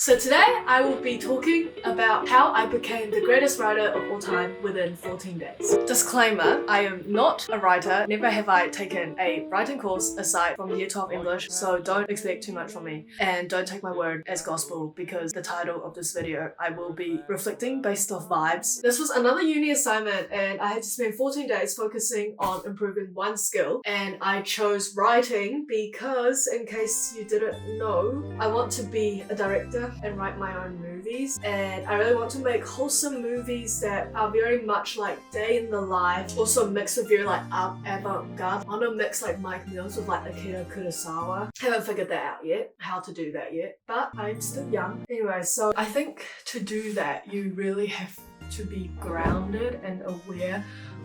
So today I will be talking about how I became the greatest writer of all time within 14 days. Disclaimer, I am not a writer. Never have I taken a writing course aside from Year 12 English, so don't expect too much from me. And don't take my word as gospel because the title of this video I will be reflecting based off vibes. This was another uni assignment and I had to spend 14 days focusing on improving one skill, and I chose writing because, in case you didn't know, I want to be a director and write my own movies, and I really want to make wholesome movies that are very much like day in the life, also mixed with very like avant-garde. I want to mix like Mike Mills with like Akira Kurosawa. Haven't figured that out yet, how to do that yet, but I'm still young. Anyway, so I think to do that you really have to be grounded and aware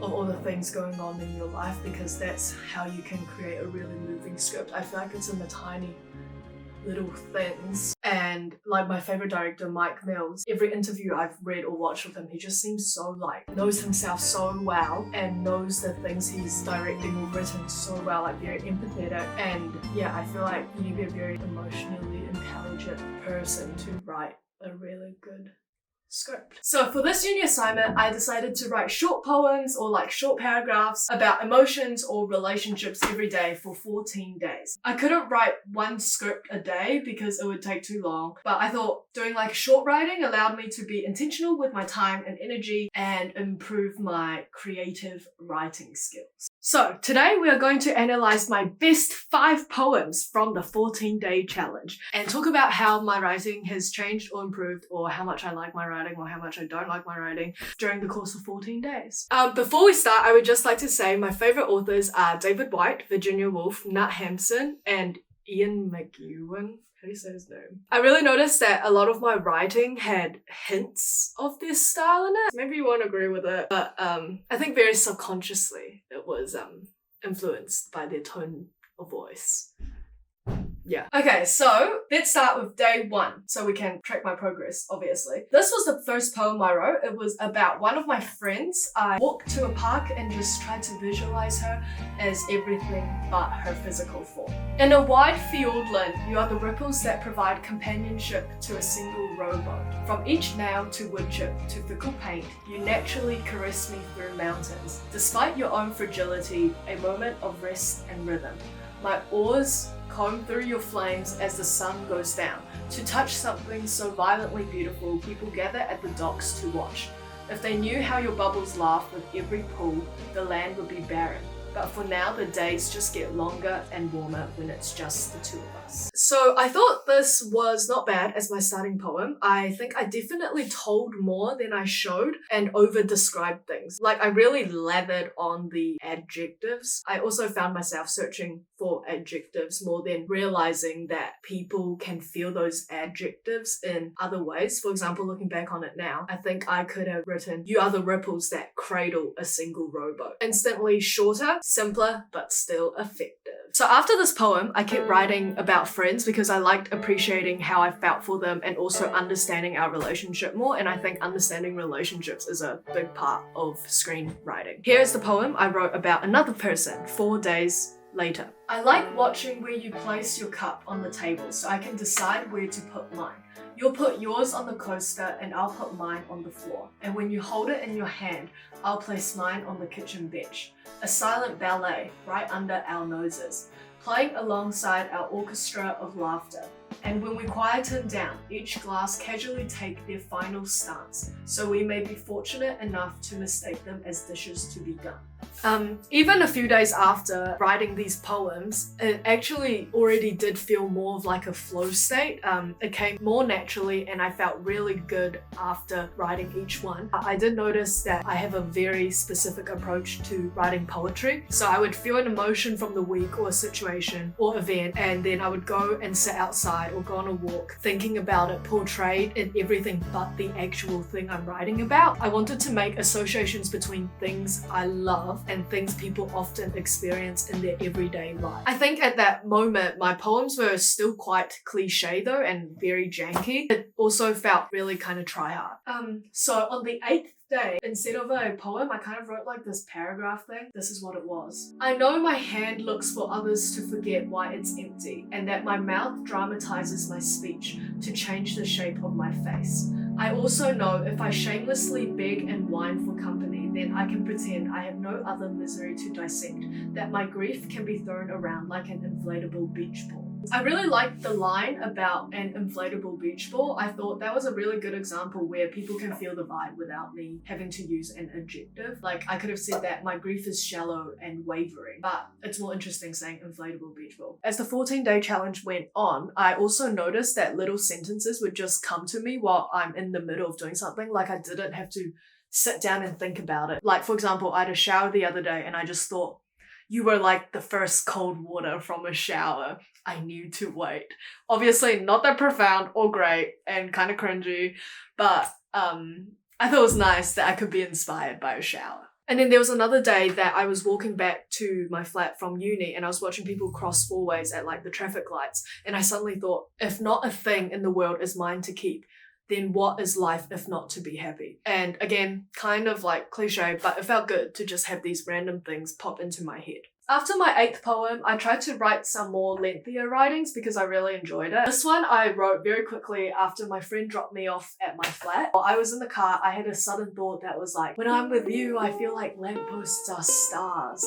of all the things going on in your life, because that's how you can create a really moving script. I feel like it's in the tiny little things. And like my favorite director, Mike Mills, every interview I've read or watched with him, he just seems so like knows himself so well and knows the things he's directing or written so well, like very empathetic. And yeah, I feel like you need to be a very emotionally intelligent person to write a really good script. So for this uni assignment, I decided to write short poems or like short paragraphs about emotions or relationships every day for 14 days. I couldn't write one script a day because it would take too long, but I thought doing like short writing allowed me to be intentional with my time and energy and improve my creative writing skills. So today we are going to analyze my best 5 poems from the 14-day challenge and talk about how my writing has changed or improved, or how much I like my writing or how much I don't like my writing during the course of 14 days. Before we start, I would just like to say my favorite authors are David White, Virginia Woolf, Nat Hampson, and Ian McEwan. How do you say his name? I really noticed that a lot of my writing had hints of this style in it. Maybe you won't agree with it, but I think very subconsciously it was influenced by their tone of voice. Yeah. Okay, so let's start with day 1 so we can track my progress, obviously. This was the first poem I wrote. It was about one of my friends. I walked to a park and just tried to visualize her as everything but her physical form. In a wide fiordland, you are the ripples that provide companionship to a single rowboat. From each nail to wood chip to fickle paint, you naturally caress me through mountains. Despite your own fragility, a moment of rest and rhythm. My oars comb through your flames as the sun goes down. To touch something so violently beautiful, people gather at the docks to watch. If they knew how your bubbles laugh with every pull, the land would be barren. But for now, the days just get longer and warmer when it's just the two of us. So I thought this was not bad as my starting poem. I think I definitely told more than I showed and over-described things. Like, I really lathered on the adjectives. I also found myself searching for adjectives more than realizing that people can feel those adjectives in other ways. For example, looking back on it now, I think I could have written, "You are the ripples that cradle a single rowboat." Instantly shorter, simpler, but still effective. So after this poem, I kept writing about friends because I liked appreciating how I felt for them and also understanding our relationship more. And I think understanding relationships is a big part of screenwriting. Here's the poem I wrote about another person 4 days later. I like watching where you place your cup on the table so I can decide where to put mine. You'll put yours on the coaster and I'll put mine on the floor. And when you hold it in your hand, I'll place mine on the kitchen bench. A silent ballet right under our noses, playing alongside our orchestra of laughter. And when we quieten down, each glass casually take their final stance, so we may be fortunate enough to mistake them as dishes to be done. Even a few days after writing these poems, it actually already did feel more of like a flow state. It came more naturally and I felt really good after writing each one. I did notice that I have a very specific approach to writing poetry. So I would feel an emotion from the week or a situation or event, and then I would go and sit outside or go on a walk thinking about it portrayed in everything but the actual thing I'm writing about. I wanted to make associations between things I love and things people often experience in their everyday life. I think at that moment, my poems were still quite cliche though and very janky. It also felt really kind of try hard. So on the 8th day, instead of a poem, I kind of wrote like this paragraph thing. This is what it was. I know my hand looks for others to forget why it's empty, and that my mouth dramatizes my speech to change the shape of my face. I also know if I shamelessly beg and whine for company, then I can pretend I have no other misery to dissect, that my grief can be thrown around like an inflatable beach ball. I really liked the line about an inflatable beach ball. I thought that was a really good example where people can feel the vibe without me having to use an adjective. Like, I could have said that my grief is shallow and wavering, but it's more interesting saying inflatable beach ball. As the 14-day challenge went on, I also noticed that little sentences would just come to me while I'm in the middle of doing something. Like, I didn't have to sit down and think about it. Like, for example, I had a shower the other day and I just thought, you were like the first cold water from a shower. I knew to wait. Obviously not that profound or great and kind of cringy, but I thought it was nice that I could be inspired by a shower. And then there was another day that I was walking back to my flat from uni and I was watching people cross four-ways at like the traffic lights, and I suddenly thought, if not a thing in the world is mine to keep, then what is life if not to be happy? And again, kind of like cliche, but it felt good to just have these random things pop into my head. After my 8th poem, I tried to write some more lengthier writings because I really enjoyed it. This one I wrote very quickly after my friend dropped me off at my flat. While I was in the car, I had a sudden thought that was like, when I'm with you, I feel like lampposts are stars.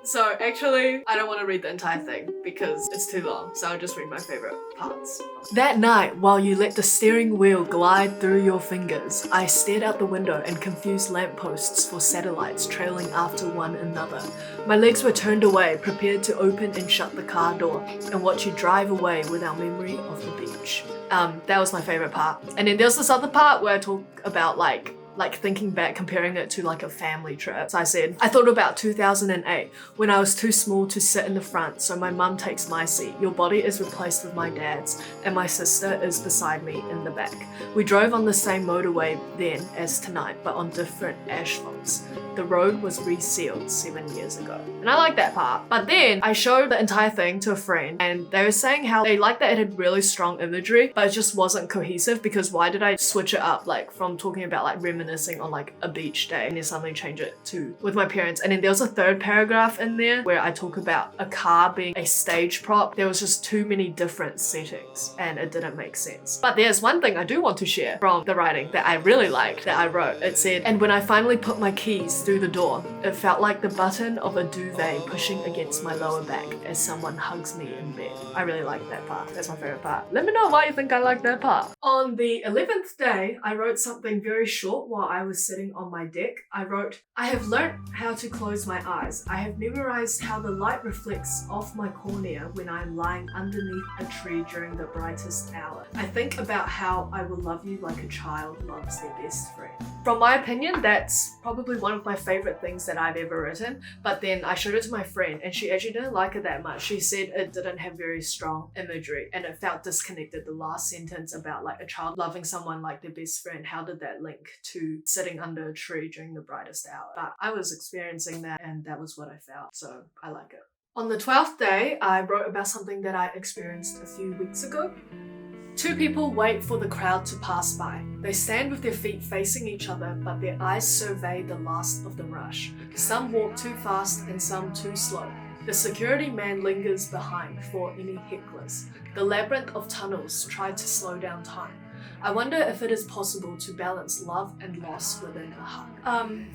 So actually, I don't want to read the entire thing because it's too long, so I'll just read my favorite parts. That night, while you let the steering wheel glide through your fingers, I stared out the window and confused lampposts for satellites trailing after one another. My legs were turned away, prepared to open and shut the car door and watch you drive away with our memory of the beach. That was my favorite part. And then there's this other part where I talk about like thinking back, comparing it to like a family trip. So I said, I thought about 2008 when I was too small to sit in the front, so my mum takes my seat. Your body is replaced with my dad's and my sister is beside me in the back. We drove on the same motorway then as tonight, but on different asphalts. The road was resealed 7 years ago. And I like that part. But then I showed the entire thing to a friend and they were saying how they liked that it had really strong imagery, but it just wasn't cohesive because why did I switch it up like from talking about like reminiscing on like a beach day and then suddenly change it to with my parents. And then there was a third paragraph in there where I talk about a car being a stage prop. There was just too many different settings and it didn't make sense. But there's one thing I do want to share from the writing that I really liked that I wrote. It said, and when I finally put my keys through the door, it felt like the button of a duvet pushing against my lower back as someone hugs me in bed. I really like that part. That's my favorite part. Let me know why you think I like that part. On the 11th day, I wrote something very short while I was sitting on my deck. I wrote, I have learnt how to close my eyes. I have memorized how the light reflects off my cornea when I am lying underneath a tree during the brightest hour. I think about how I will love you like a child loves their best friend. From my opinion, that's probably one of my favorite things that I've ever written, but then I showed it to my friend and she actually didn't like it that much. She said it didn't have very strong imagery and it felt disconnected. The last sentence about like a child loving someone like their best friend, how did that link to sitting under a tree during the brightest hour? But I was experiencing that and that was what I felt, so I like it. On the 12th day, I wrote about something that I experienced a few weeks ago. Two people wait for the crowd to pass by. They stand with their feet facing each other, but their eyes survey the last of the rush. Some walk too fast and some too slow. The security man lingers behind for any hecklers. The labyrinth of tunnels try to slow down time. I wonder if it is possible to balance love and loss within a hug.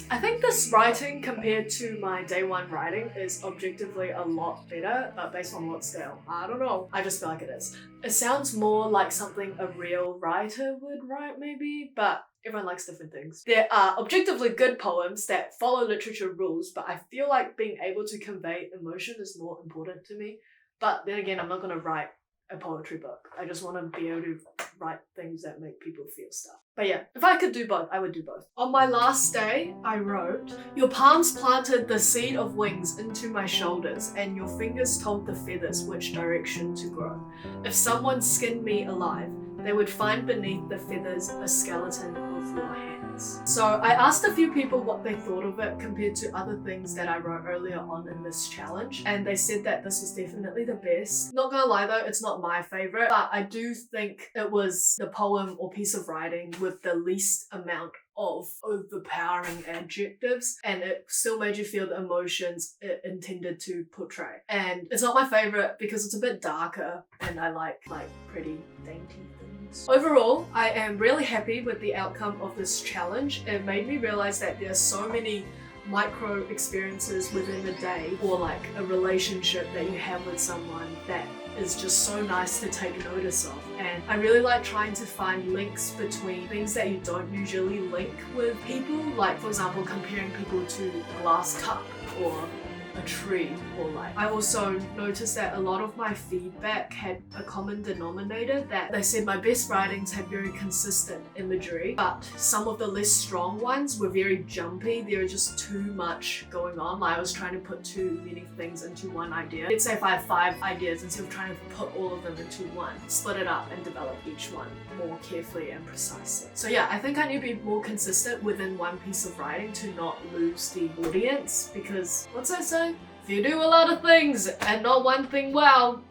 I think this writing compared to my day one writing is objectively a lot better, but based on what scale? I don't know. I just feel like it is. It sounds more like something a real writer would write maybe, but everyone likes different things. There are objectively good poems that follow literature rules, but I feel like being able to convey emotion is more important to me. But then again, I'm not going to write a poetry book. I just want to be able to write things that make people feel stuff. But yeah, if I could do both, I would do both. On my last day, I wrote, your palms planted the seed of wings into my shoulders, and your fingers told the feathers which direction to grow. If someone skinned me alive, they would find beneath the feathers a skeleton of your hands. So I asked a few people what they thought of it compared to other things that I wrote earlier on in this challenge, and they said that this was definitely the best. Not gonna lie though, it's not my favorite, but I do think it was the poem or piece of writing with the least amount of overpowering adjectives, and it still made you feel the emotions it intended to portray. And it's not my favorite because it's a bit darker, and I like pretty dainty things. Overall, I am really happy with the outcome of this challenge. It made me realize that there are so many micro experiences within the day, or like a relationship that you have with someone, that is just so nice to take notice of. And I really like trying to find links between things that you don't usually link with people, like for example comparing people to a glass cup or a tree or light. I also noticed that a lot of my feedback had a common denominator, that they said my best writings had very consistent imagery, but some of the less strong ones were very jumpy. There was just too much going on. Like I was trying to put too many things into one idea. Let's say if I have 5 ideas, instead of trying to put all of them into one, split it up and develop each one more carefully and precisely. So yeah, I think I need to be more consistent within one piece of writing to not lose the audience, because what's that say? If you do a lot of things and not one thing well,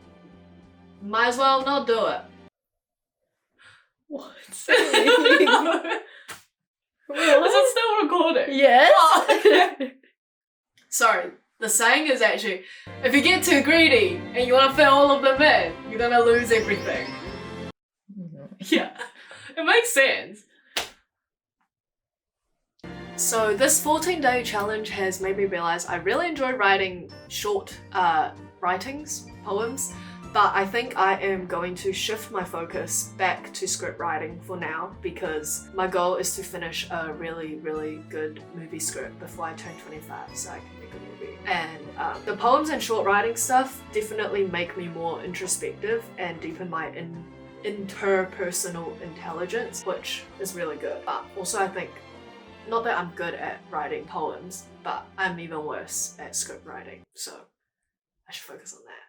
might as well not do it. What? Is it still recording? Yes. Oh, okay. Sorry, the saying is actually, if you get too greedy and you want to fit all of them in, you're gonna lose everything. Yeah, it makes sense. So this 14-day challenge has made me realize I really enjoy writing short writings, poems, but I think I am going to shift my focus back to script writing for now, because my goal is to finish a really, really good movie script before I turn 25 so I can make a movie. And the poems and short writing stuff definitely make me more introspective and deepen my interpersonal intelligence, which is really good. But also I think, not that I'm good at writing poems, but I'm even worse at script writing, so I should focus on that.